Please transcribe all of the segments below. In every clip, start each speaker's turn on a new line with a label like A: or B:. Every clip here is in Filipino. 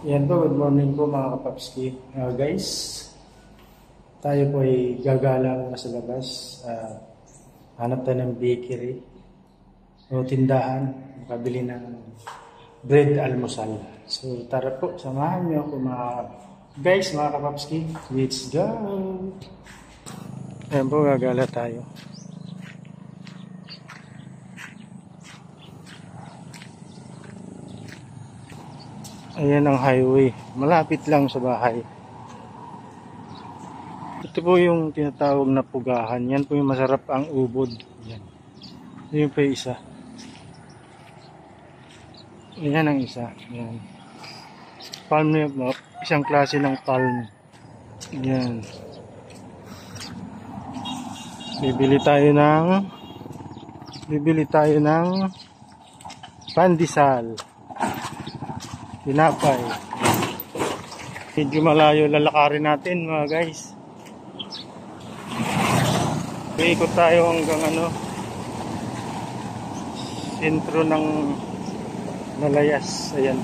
A: Yan po, good morning po mga kapapski. Guys, tayo po ay gagala na sa labas. Hanap tayo ng bakery o tindahan, makabili ng bread almusal. So tara po, samahan niyo ako mga guys, mga kapapski. Let's go! Yan po, gagala tayo. Ayan ang highway. Malapit lang sa bahay. Ito po yung tinatawag na pugahan. Yan po yung masarap ang ubod. Yan. Yan po yung isa. Yan ang isa. Yan. Palm yun po. Isang klase ng palm. Yan. Bibili tayo ng pandesal. Tinapay. Medyo malayo lalakarin natin mga guys. Iikot tayo hanggang sentro ng Malayas. Ayan.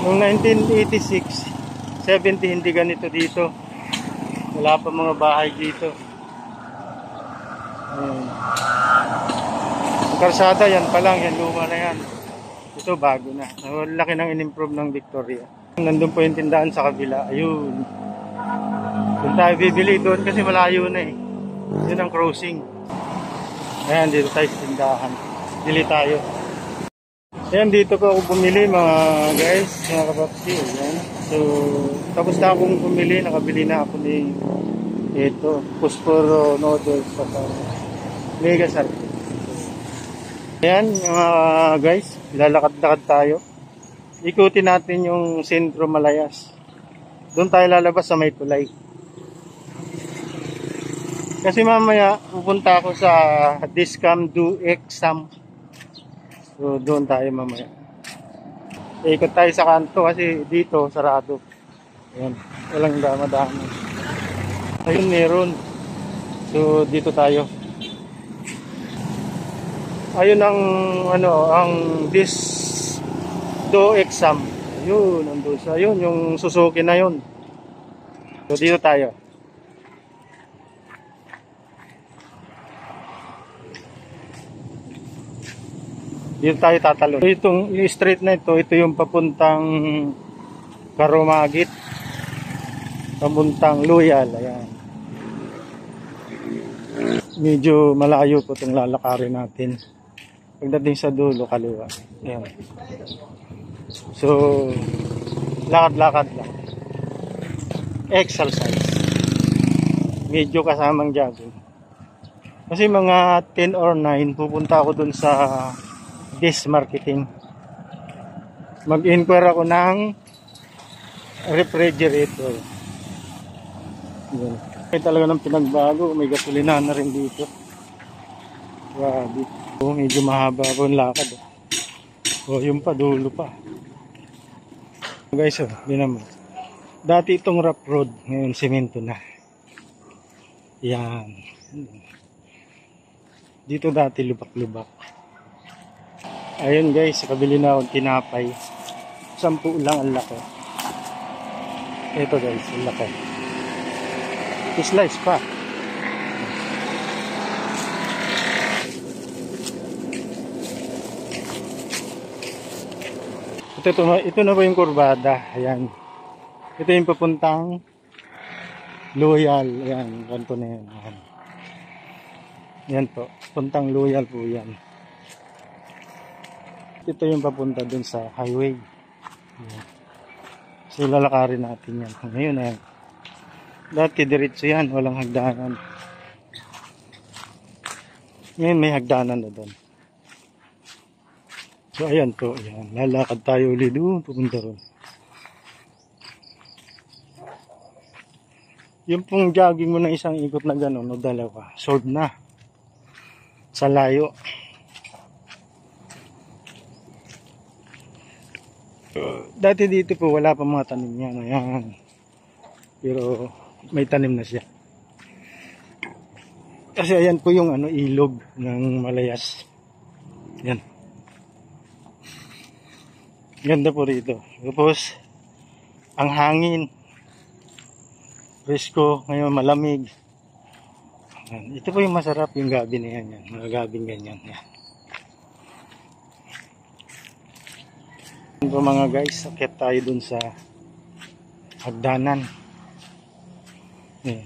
A: Noong 1986, 70 hindi ganito dito. Wala pa mga bahay dito. Ayan. Ang karsada yan pa lang, yan luma na yan. Ito bago na. Laki ng in-improve ng Victoria. Nandun po yung tindahan sa kabila. Ayun. Kung tayo bibili doon kasi malayo na eh. Yun ang crossing. Ayan, dito tayo sa tindahan. Bili tayo. Ayan, dito ko ako bumili mga guys, mga kapapsi. Ayan. So, tapos na akong bumili. Nakabili na ako ni ito, Pusporo noodles at mega sarap. Ayan mga guys, lalakad-lakad tayo. Ikutin natin yung sentro Malayas. Doon tayo lalabas sa may tulay. Kasi mamaya pupunta ako sa Discam do Exam. So doon tayo mamaya. Ikot tayo sa kanto kasi dito sarado. Ayan, walang dama-dama. Ayun meron. So dito tayo. Ayun ang ang do Exam. Ayun, nandun sa ayun yung Suzuki na yun. So dito tayo. Dito tayo tatalon. So, yung street na ito yung papuntang Karumagit. Papuntang Loyal. Ayan. Medyo malayo po itong lalakarin natin. Pagdating sa dulo, kaliwa. Ayan. So, lakad-lakad lang. Exercise. Medyo kasamang jogging. Kasi mga 10 or 9, pupunta ako dun sa Dis Marketing. Mag-inquire ako ng refrigerator. Ayan. May talaga ng pinagbago. May gasolina na rin dito. Grabe. Medyo mahaba po yung lakad. Yung pa, dulo pa. Guys, yun naman. Dati itong rough road. Ngayon, semento na. Yan. Dito dati lubak-lubak. Ayun guys, sa kabili na akong tinapay. 10 lang ang laki. Ito guys, ang laki. Slice pa. Ito na po yung kurbada. Ayan. Ito yung papuntang Loyal. Ayan. Ganito na yan. Ayan. Yan po. Puntang Loyal po yan. Ito yung papunta dun sa highway. Ayan. So lalakarin natin yan. Ngayon ayan. Dati diretso yan. Walang hagdanan. Ngayon may hagdanan na doon. So ayan po, ayan. Lalakad tayo ulit doon, pupunta ron. Yung pong jogging mo na isang ikot na gano'n, o dalawa, solve na. Sa layo. Dati dito po, wala pa mga tanim yan. Ayan. Pero may tanim na siya. Kasi ayan po yung ilog ng Malayas. Yan. Ganda po rito. Tapos, ang hangin. Presko, ngayon malamig. Yan. Ito po yung masarap, yung gabi na yan. Mga gabing ganyan. Yan. Yan po mga guys, akit tayo dun sa hagdanan. Yan.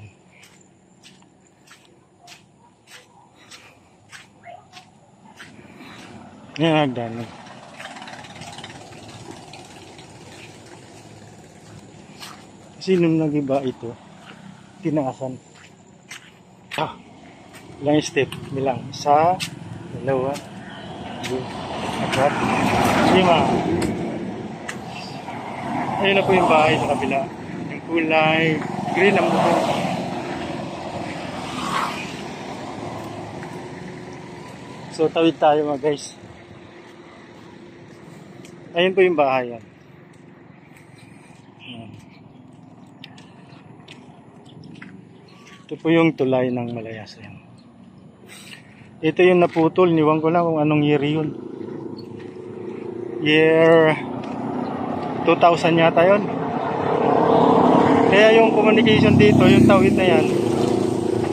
A: Yan ang hagdanan. Kasi nung nag-iba ito, tinaasan. Ilang step? Bilang. Isa, dalawa, apat, lima. Ayun na po yung bahay sa kabila. Yung kulay green ang buto. So tawid tayo mga guys. Ayun po yung bahay yan. Ito po yung tulay ng Malayasan. Ito yung naputol. Niwan ko lang kung anong year yun. Year 2000 yata yun. Kaya yung communication dito, yung tawid na yan,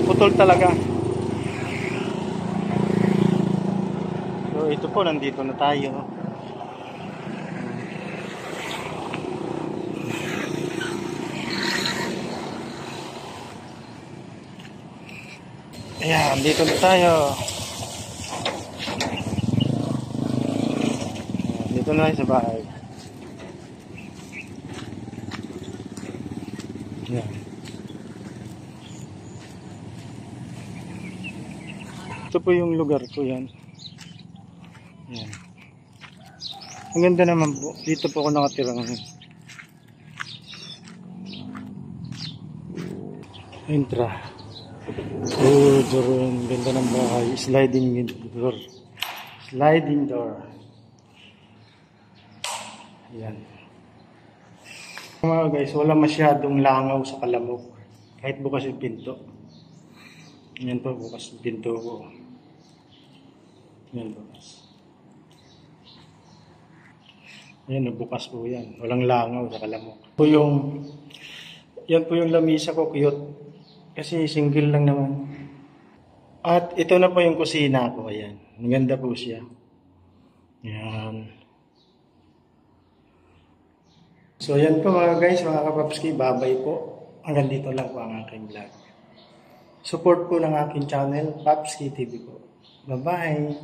A: putol talaga. So ito po, nandito na tayo. Ayan, dito na tayo. Dito na tayo sa bahay. Ayan. Ito po yung lugar ko yan. Ayan. Ang ganda naman po. Dito po ako nakatira ngayon. Entra. Oh, doon. Ganda ng bahay. Sliding door. Sliding door. Ayan. Mga guys, wala masyadong langaw sa Kalamok. Kahit bukas yung pinto. Ayan po, bukas yung pinto ko. Ayan bukas. Ayan, bukas po yan. Walang langaw sa Kalamok. Yan po yung lamisa ko, cute. Kasi single lang naman. At ito na po yung kusina ko. Ayan. Maganda po siya. Ayan. So yan po mga guys, mga kapapski. Babay po. Hanggang dito lang po ang aking vlog. Support po ng aking channel, Papski TV po. Bye-bye!